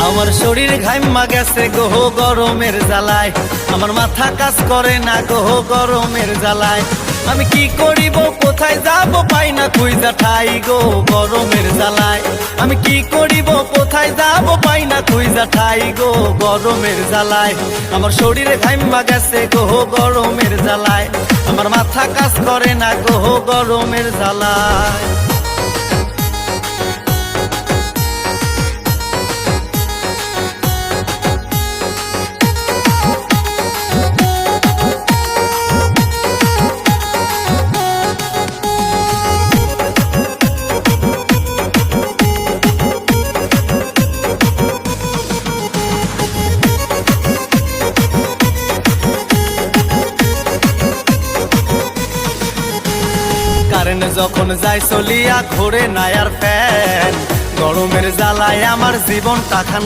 আমার শরীর ঘাইমা গেছে গো গরমের জ্বালায়, আমার মাথা কাজ করে না গো গরমের জ্বালায়। আমি কি করিব কোথায় যাব পাই না খুঁজা ঠাই গো গরমের জ্বালায়। আমি কি করিব কোথায় যাব পাই না খুঁজা ঠাই গো গরমের জ্বালায়। আমার শরীর ঘাইমা গেছে গো গরমের জ্বালায়, আমার মাথা কাজ করে না গো গরমের জ্বালায়। কারেন্ট যখন যায় চলিয়া ঘোরে না আর ফ্যান, গরমের জ্বালায় আমার জীবনটা খান